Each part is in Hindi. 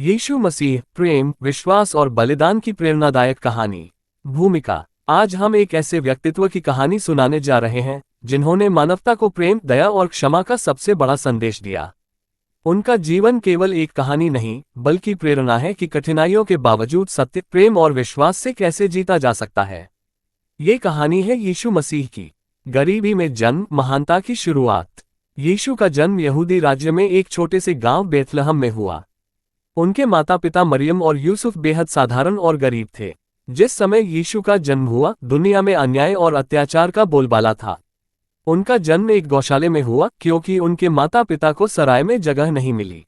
यीशु मसीह प्रेम, विश्वास और बलिदान की प्रेरणादायक कहानी। भूमिका। आज हम एक ऐसे व्यक्तित्व की कहानी सुनाने जा रहे हैं जिन्होंने मानवता को प्रेम, दया और क्षमा का सबसे बड़ा संदेश दिया। उनका जीवन केवल एक कहानी नहीं, बल्कि प्रेरणा है कि कठिनाइयों के बावजूद सत्य, प्रेम और विश्वास से कैसे जीता जा सकता है। ये कहानी है यीशु मसीह की। गरीबी में जन्म, महानता की शुरुआत। यीशु का जन्म यहूदी राज्य में एक छोटे से गांव बेथलहम में हुआ। उनके माता पिता मरियम और यूसुफ बेहद साधारण और गरीब थे। जिस समय यीशु का जन्म हुआ, दुनिया में अन्याय और अत्याचार का बोलबाला था। उनका जन्म एक गौशाले में हुआ क्योंकि उनके माता पिता को सराय में जगह नहीं मिली।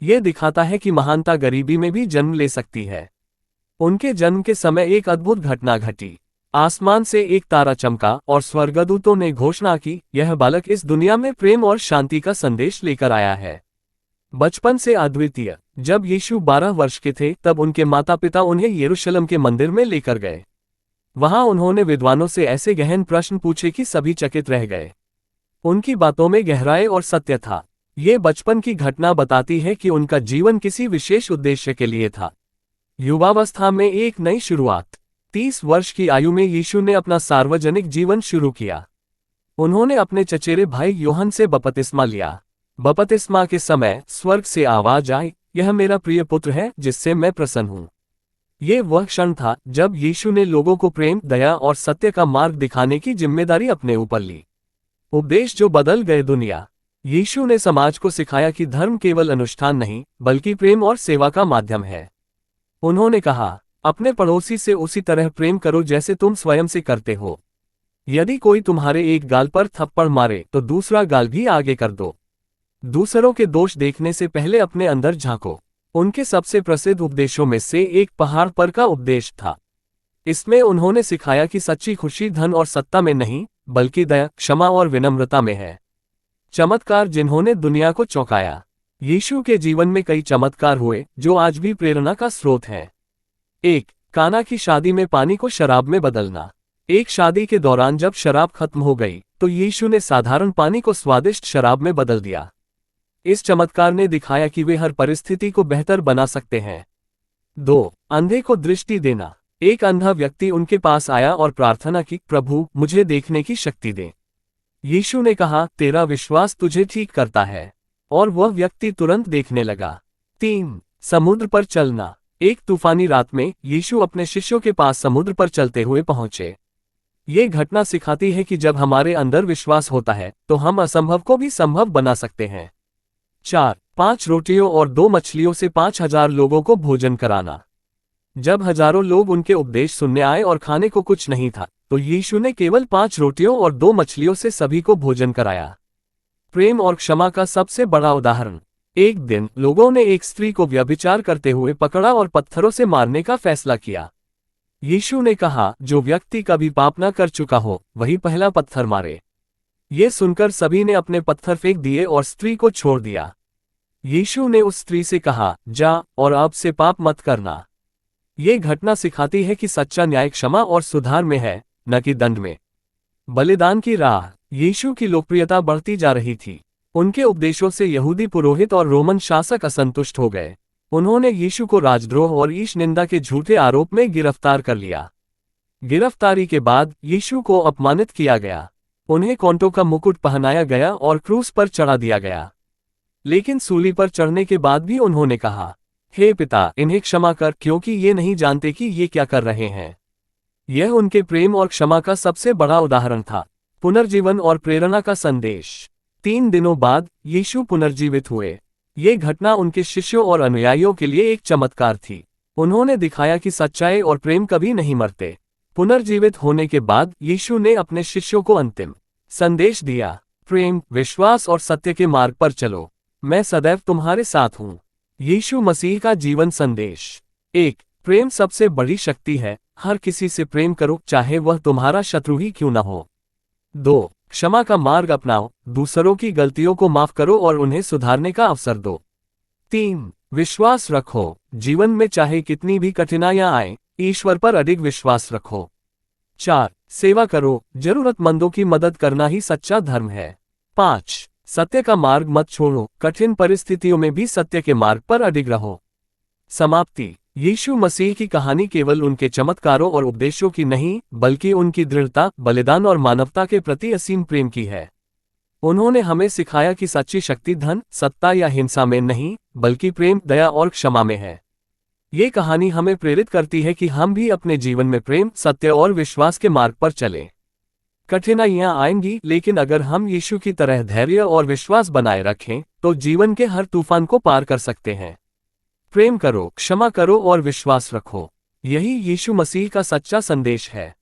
ये दिखाता है कि महानता गरीबी में भी जन्म ले सकती है। उनके जन्म के समय एक अद्भुत घटना घटी। आसमान से एक तारा चमका और स्वर्गदूतों ने घोषणा की, यह बालक इस दुनिया में प्रेम और शांति का संदेश लेकर आया है। बचपन से अद्वितीय। जब यीशु 12 वर्ष के थे, तब उनके माता पिता उन्हें यरूशलेम के मंदिर में लेकर गए। वहां उन्होंने विद्वानों से ऐसे गहन प्रश्न पूछे कि सभी चकित रह गए। उनकी बातों में गहराई और सत्य था। ये बचपन की घटना बताती है कि उनका जीवन किसी विशेष उद्देश्य के लिए था। युवावस्था में एक नई शुरुआत। 30 वर्ष की आयु में यीशु ने अपना सार्वजनिक जीवन शुरू किया। उन्होंने अपने चचेरे भाई यूहन्ना से बपतिस्मा लिया। बपतिस्मा के समय स्वर्ग से आवाज आई, यह मेरा प्रिय पुत्र है जिससे मैं प्रसन्न हूँ। ये वह क्षण था जब यीशु ने लोगों को प्रेम, दया और सत्य का मार्ग दिखाने की जिम्मेदारी अपने ऊपर ली। उपदेश जो बदल गए दुनिया। यीशु ने समाज को सिखाया कि धर्म केवल अनुष्ठान नहीं, बल्कि प्रेम और सेवा का माध्यम है। उन्होंने कहा, अपने पड़ोसी से उसी तरह प्रेम करो जैसे तुम स्वयं से करते हो। यदि कोई तुम्हारे एक गाल पर थप्पड़ मारे तो दूसरा गाल भी आगे कर दो। दूसरों के दोष देखने से पहले अपने अंदर झांको। उनके सबसे प्रसिद्ध उपदेशों में से एक पहाड़ पर का उपदेश था। इसमें उन्होंने सिखाया कि सच्ची खुशी धन और सत्ता में नहीं, बल्कि दया, क्षमा और विनम्रता में है। चमत्कार जिन्होंने दुनिया को चौंकाया। यीशु के जीवन में कई चमत्कार हुए जो आज भी प्रेरणा का स्रोत हैं। 1. काना की शादी में पानी को शराब में बदलना। एक शादी के दौरान जब शराब खत्म हो गई तो यीशु ने साधारण पानी को स्वादिष्ट शराब में बदल दिया। इस चमत्कार ने दिखाया कि वे हर परिस्थिति को बेहतर बना सकते हैं। 2. अंधे को दृष्टि देना। एक अंधा व्यक्ति उनके पास आया और प्रार्थना की, प्रभु मुझे देखने की शक्ति दे। यीशु ने कहा, तेरा विश्वास तुझे ठीक करता है, और वह व्यक्ति तुरंत देखने लगा। 3. समुद्र पर चलना। एक तूफानी रात में यीशु अपने शिष्यों के पास समुद्र पर चलते हुए पहुंचे। ये घटना सिखाती है कि जब हमारे अंदर विश्वास होता है तो हम असंभव को भी संभव बना सकते हैं। 4. 5 रोटियों और 2 मछलियों से 5000 लोगों को भोजन कराना। जब हजारों लोग उनके उपदेश सुनने आए और खाने को कुछ नहीं था, तो यीशु ने केवल 5 रोटियों और 2 मछलियों से सभी को भोजन कराया। प्रेम और क्षमा का सबसे बड़ा उदाहरण। एक दिन लोगों ने एक स्त्री को व्यभिचार करते हुए पकड़ा और पत्थरों से मारने का फैसला किया। यीशु ने कहा, जो व्यक्ति कभी पाप न कर चुका हो वही पहला पत्थर मारे। ये सुनकर सभी ने अपने पत्थर फेंक दिए और स्त्री को छोड़ दिया। यीशु ने उस स्त्री से कहा, जा और अब से पाप मत करना। ये घटना सिखाती है कि सच्चा न्याय क्षमा और सुधार में है, न कि दंड में। बलिदान की राह। यीशु की लोकप्रियता बढ़ती जा रही थी। उनके उपदेशों से यहूदी पुरोहित और रोमन शासक असंतुष्ट हो गए। उन्होंने यीशु को राजद्रोह और ईश निंदा के झूठे आरोप में गिरफ्तार कर लिया। गिरफ्तारी के बाद यीशु को अपमानित किया गया। उन्हें कांटों का मुकुट पहनाया गया और क्रूस पर चढ़ा दिया गया। लेकिन सूली पर चढ़ने के बाद भी उन्होंने कहा, हे पिता, इन्हें क्षमा कर, क्योंकि ये नहीं जानते कि ये क्या कर रहे हैं। यह उनके प्रेम और क्षमा का सबसे बड़ा उदाहरण था। पुनर्जीवन और प्रेरणा का संदेश। 3 दिनों बाद यीशु पुनर्जीवित हुए। ये घटना उनके शिष्यों और अनुयायियों के लिए एक चमत्कार थी। उन्होंने दिखाया कि सच्चाई और प्रेम कभी नहीं मरते। पुनर्जीवित होने के बाद यीशु ने अपने शिष्यों को अंतिम संदेश दिया, प्रेम, विश्वास और सत्य के मार्ग पर चलो, मैं सदैव तुम्हारे साथ हूँ। यीशु मसीह का जीवन संदेश। 1. प्रेम सबसे बड़ी शक्ति है। हर किसी से प्रेम करो, चाहे वह तुम्हारा शत्रु ही क्यों न हो। 2. क्षमा का मार्ग अपनाओ, दूसरों की गलतियों को माफ करो और उन्हें सुधारने का अवसर दो। 3. विश्वास रखो, जीवन में चाहे कितनी भी कठिनाइयां आए, ईश्वर पर अडिग विश्वास रखो। 4. सेवा करो, जरूरतमंदों की मदद करना ही सच्चा धर्म है। 5. सत्य का मार्ग मत छोड़ो, कठिन परिस्थितियों में भी सत्य के मार्ग पर अडिग रहो। समाप्ति। यीशु मसीह की कहानी केवल उनके चमत्कारों और उपदेशों की नहीं, बल्कि उनकी दृढ़ता, बलिदान और मानवता के प्रति असीम प्रेम की है। उन्होंने हमें सिखाया कि सच्ची शक्ति धन, सत्ता या हिंसा में नहीं, बल्कि प्रेम, दया और क्षमा में है। ये कहानी हमें प्रेरित करती है कि हम भी अपने जीवन में प्रेम, सत्य और विश्वास के मार्ग पर चलें। कठिनाइयां आएंगी, लेकिन अगर हम यीशु की तरह धैर्य और विश्वास बनाए रखें, तो जीवन के हर तूफान को पार कर सकते हैं। प्रेम करो, क्षमा करो और विश्वास रखो। यही यीशु मसीह का सच्चा संदेश है।